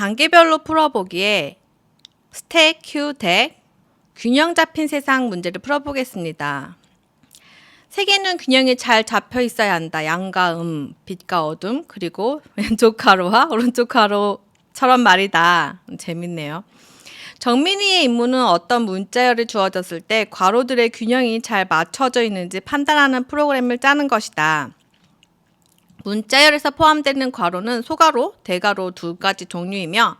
단계별로 풀어보기에 스택, 큐, 덱, 균형 잡힌 세상 문제를 풀어보겠습니다. 세계는 균형이 잘 잡혀 있어야 한다. 양과 빛과 어둠, 그리고 왼쪽 가로와 오른쪽 가로처럼 말이다. 재밌네요. 정민이의 임무는 어떤 문자열이 주어졌을 때 괄호들의 균형이 잘 맞춰져 있는지 판단하는 프로그램을 짜는 것이다. 문자열에서 포함되는 괄호는 소괄호, 대괄호 두 가지 종류이며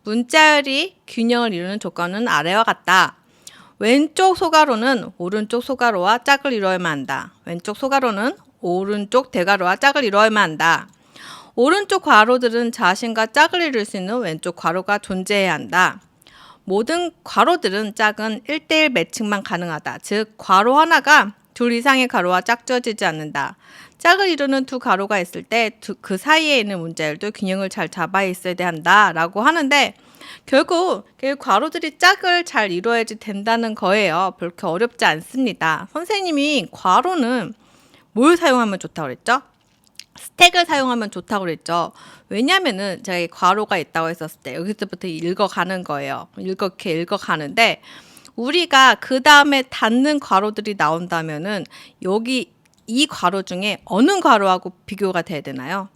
문자열이 균형을 이루는 조건은 아래와 같다. 왼쪽 소괄호는 오른쪽 소괄호와 짝을 이루어야만 한다. 왼쪽 소괄호는 오른쪽 대괄호와 짝을 이루어야만 한다. 오른쪽 괄호들은 자신과 짝을 이룰 수 있는 왼쪽 괄호가 존재해야 한다. 모든 괄호들은 짝은 1대1 매칭만 가능하다. 즉 괄호 하나가 둘 이상의 가로와 짝지어지지 않는다. 짝을 이루는 두 가로가 있을 때 그 사이에 있는 문자열도 균형을 잘 잡아 있어야 한다 라고 하는데, 결국 괄호들이 짝을 잘 이루어야지 된다는 거예요. 그렇게 어렵지 않습니다. 선생님이 괄호는 뭘 사용하면 좋다고 그랬죠? 스택을 사용하면 좋다고 그랬죠. 왜냐면은 제가 괄호가 있다고 했었을 때 여기서부터 읽어가는 거예요. 이렇게 읽어가는데 우리가 그 다음에 닫는 괄호들이 나온다면은 여기 이 괄호 중에 어느 괄호하고 비교가 돼야 되나요?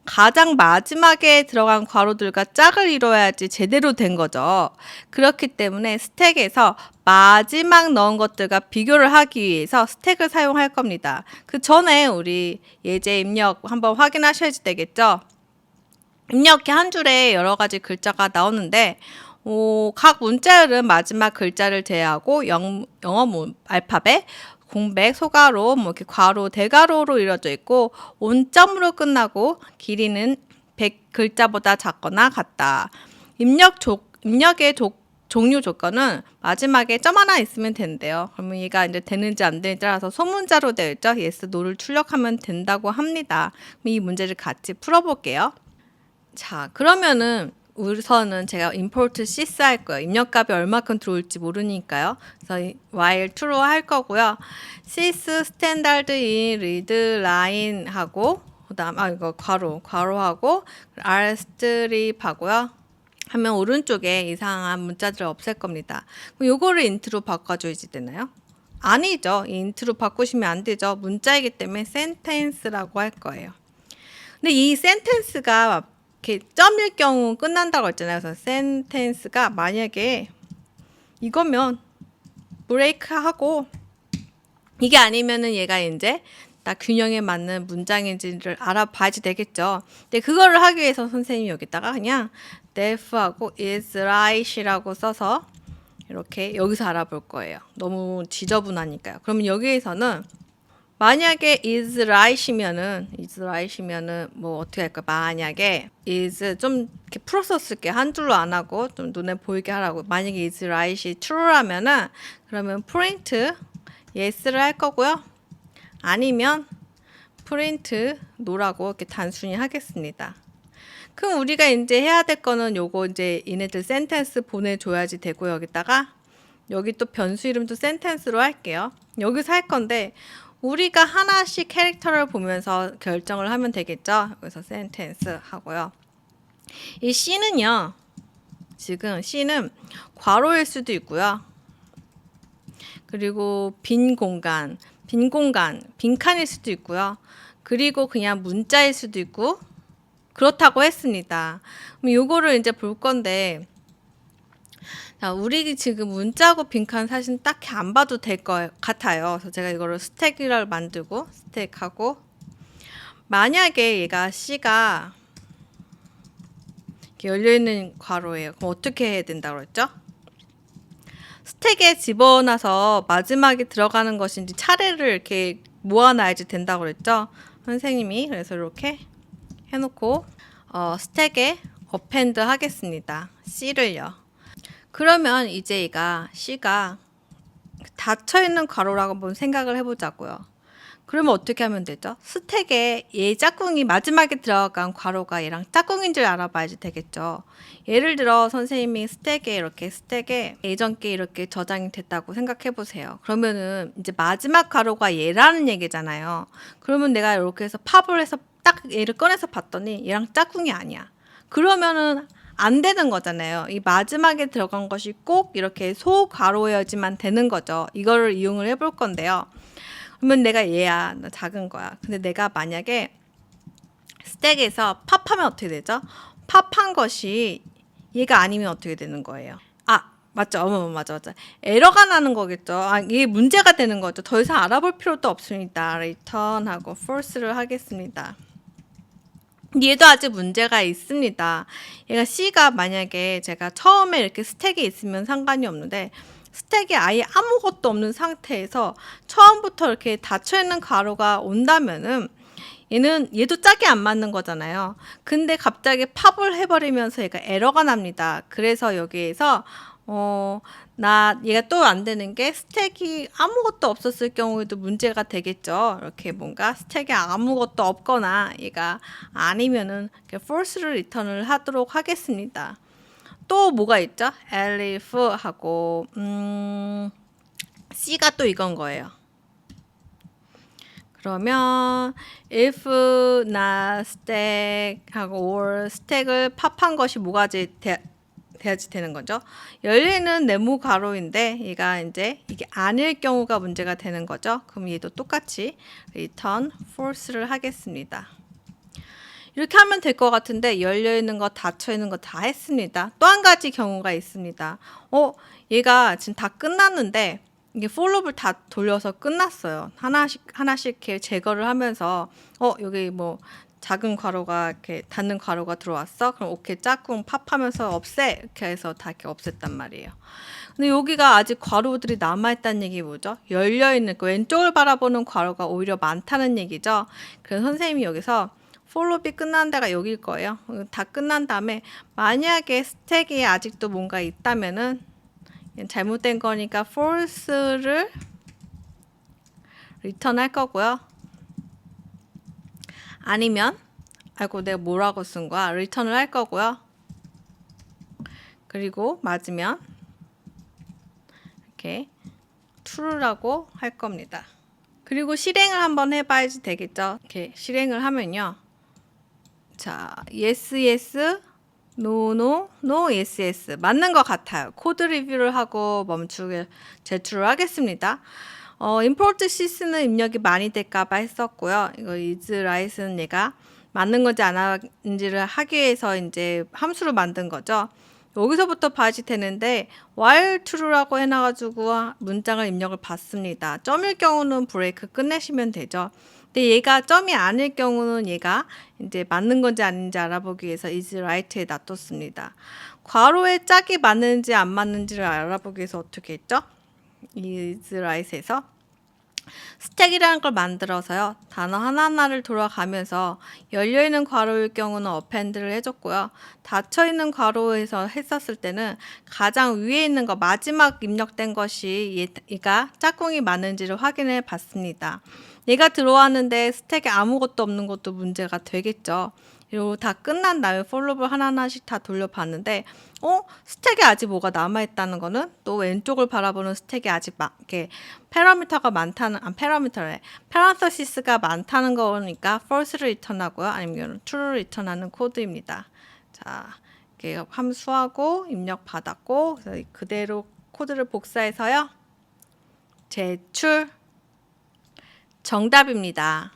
가장 마지막에 들어간 괄호들과 짝을 이뤄야지 제대로 된 거죠. 그렇기 때문에 스택에서 마지막 넣은 것들과 비교를 하기 위해서 스택을 사용할 겁니다. 그 전에 우리 예제 입력 한번 확인하셔야 되겠죠? 입력해 한 줄에 여러 가지 글자가 나오는데 각 문자열은 마지막 글자를 제외하고 영어 알파벳, 공백, 소괄호, 이렇게 괄호, 대괄호로 이루어져 있고 온점으로 끝나고 길이는 100글자보다 작거나 같다. 입력의 종류 조건은 마지막에 점 하나 있으면 된대요. 그러면 얘가 이제 되는지 안 되는지 따라서 소문자로 되어 있죠. yes, no를 출력하면 된다고 합니다. 그럼 이 문제를 같이 풀어볼게요. 자, 그러면은 우선은 제가 import sys 할 거예요. 입력값이 얼마큼 들어올지 모르니까요. 그래서 while true 할 거고요. sys standard in read line 하고 그다음 이거 괄호하고 r strip 하고요. 하면 오른쪽에 이상한 문자들을 없앨 겁니다. 그럼 요거를 int로 바꿔줘야지 되나요? 아니죠. int로 바꾸시면 안 되죠. 문자이기 때문에 sentence라고 할 거예요. 근데 이 sentence가 이렇게 점일 경우 끝난다고 했잖아요. 그래서 sentence가 만약에 이거면 브레이크 하고 이게 아니면은 얘가 이제 딱 균형에 맞는 문장인지를 알아봐야지 되겠죠. 근데 그거를 하기 위해서 선생님이 여기다가 그냥 def하고 is right이라고 써서 이렇게 여기서 알아볼 거예요. 너무 지저분하니까요. 그러면 여기에서는 만약에 is right이면은 뭐 어떻게 할까? 만약에 is 좀 이렇게 풀어서 쓸게. 한 줄로 안 하고 좀 눈에 보이게 하라고. 만약에 is right이 true라면은 그러면 print yes를 할 거고요. 아니면 print no라고 이렇게 단순히 하겠습니다. 그럼 우리가 이제 해야 될 거는 요거 이제 얘네들 센텐스 보내줘야지 되고, 여기다가 여기 또 변수 이름도 센텐스로 할게요. 여기서 할 건데 우리가 하나씩 캐릭터를 보면서 결정을 하면 되겠죠. 그래서 센텐스 하고요. 이 C는요. 지금 C는 괄호일 수도 있고요. 그리고 빈칸일 수도 있고요. 그리고 그냥 문자일 수도 있고 그렇다고 했습니다. 그럼 요거를 이제 볼 건데, 자, 우리 지금 문자하고 빈칸 사실 딱히 안 봐도 될 것 같아요. 그래서 제가 이거를 스택이라고 만들고 스택하고, 만약에 얘가 C가 이렇게 열려있는 괄호예요. 그럼 어떻게 해야 된다고 했죠? 스택에 집어넣어서 마지막에 들어가는 것인지 차례를 이렇게 모아놔야지 된다고 그랬죠? 선생님이. 그래서 이렇게 해놓고 스택에 append 하겠습니다. C를요. 그러면 이제 얘가 C가 닫혀있는 괄호라고 한번 생각을 해보자고요. 그러면 어떻게 하면 되죠? 스택에 얘 짝꿍이 마지막에 들어간 괄호가 얘랑 짝꿍인 줄 알아봐야지 되겠죠. 예를 들어 선생님이 스택에 예전 게 이렇게 저장이 됐다고 생각해 보세요. 그러면은 이제 마지막 괄호가 얘라는 얘기잖아요. 그러면 내가 이렇게 해서 팝을 해서 딱 얘를 꺼내서 봤더니 얘랑 짝꿍이 아니야. 그러면은 안 되는 거잖아요. 이 마지막에 들어간 것이 꼭 이렇게 소괄호여야지만 되는 거죠. 이거를 이용을 해볼 건데요. 그러면 내가 얘야, 나 작은 거야. 근데 내가 만약에 스택에서 팝하면 어떻게 되죠? 팝한 것이 얘가 아니면 어떻게 되는 거예요? 아, 맞죠. 맞아. 에러가 나는 거겠죠. 아, 이게 문제가 되는 거죠. 더 이상 알아볼 필요도 없습니다. return하고 false를 하겠습니다. 얘도 아직 문제가 있습니다. 얘가 C가 만약에 제가 처음에 이렇게 스택이 있으면 상관이 없는데 스택이 아예 아무것도 없는 상태에서 처음부터 이렇게 닫혀있는 가로가 온다면은 얘도 짝이 안 맞는 거잖아요. 근데 갑자기 팝을 해버리면서 얘가 에러가 납니다. 그래서 여기에서 얘가 또 안 되는 게 스택이 아무것도 없었을 경우에도 문제가 되겠죠. 이렇게 뭔가 스택이 아무것도 없거나 얘가 아니면은 false를 리턴을 하도록 하겠습니다. 또 뭐가 있죠? elif 하고 C가 또 이건 거예요. 그러면 if not stack 하고 or 스택을 팝한 것이 뭐가 돼야지 되는 거죠. 열리는 네모 가로인데 얘가 이제 이게 아닐 경우가 문제가 되는 거죠. 그럼 얘도 똑같이 return false를 하겠습니다. 이렇게 하면 될 것 같은데 열려 있는 거 닫혀 있는 거 다 했습니다. 또 한 가지 경우가 있습니다. 얘가 지금 다 끝났는데 이게 폴로업을 다 돌려서 끝났어요. 하나씩 이렇게 제거를 하면서 여기 뭐 작은 괄호가 이렇게 닫는 괄호가 들어왔어. 그럼 오케이 짝꿍 팝하면서 없애 이렇게 해서 다 이렇게 없앴단 말이에요. 근데 여기가 아직 괄호들이 남아있다는 얘기 뭐죠? 열려있는 그 왼쪽을 바라보는 괄호가 오히려 많다는 얘기죠. 그래서 선생님이 여기서 폴로업이 끝난 데가 여기일 거예요. 다 끝난 다음에 만약에 스택이 아직도 뭔가 있다면은 잘못된 거니까 false를 리턴 할 거고요. 아니면 아이고 내가 뭐라고 쓴 거야? 리턴을 할 거고요. 그리고 맞으면 이렇게 true라고 할 겁니다. 그리고 실행을 한번 해봐야지 되겠죠. 이렇게 실행을 하면요. 자, yes, no, yes. 맞는 것 같아요. 코드 리뷰를 하고 제출을 하겠습니다. import sys는 입력이 많이 될까봐 했었고요. 이거 is right은 얘가 맞는 건지 안 맞는지를 하기 위해서 이제 함수로 만든 거죠. 여기서부터 봐야지 되는데 while true라고 해놔가지고 문장을 입력을 받습니다. 점일 경우는 브레이크 끝내시면 되죠. 근데 얘가 점이 아닐 경우는 얘가 이제 맞는 건지 아닌지 알아보기 위해서 is right에 놔뒀습니다. 괄호에 짝이 맞는지 안 맞는지를 알아보기 위해서 어떻게 했죠? is right에서 스택이라는 걸 만들어서요. 단어 하나하나를 돌아가면서 열려있는 괄호일 경우는 append를 해줬고요. 닫혀있는 괄호에서 했었을 때는 가장 위에 있는 거 마지막 입력된 것이 얘가 짝꿍이 맞는지를 확인해 봤습니다. 얘가 들어왔는데 스택에 아무것도 없는 것도 문제가 되겠죠. 이러고 다 끝난 다음에 폴로업을 하나하나씩 다 돌려봤는데 스택에 아직 뭐가 남아있다는 거는 또 왼쪽을 바라보는 스택이 아직 이렇게 파라미터가 많다는 파란서시스가 많다는 거니까 false를 리턴하고요. 아니면 true를 리턴하는 코드입니다. 자, 이렇게 함수하고 입력 받았고 그대로 코드를 복사해서요. 제출 정답입니다.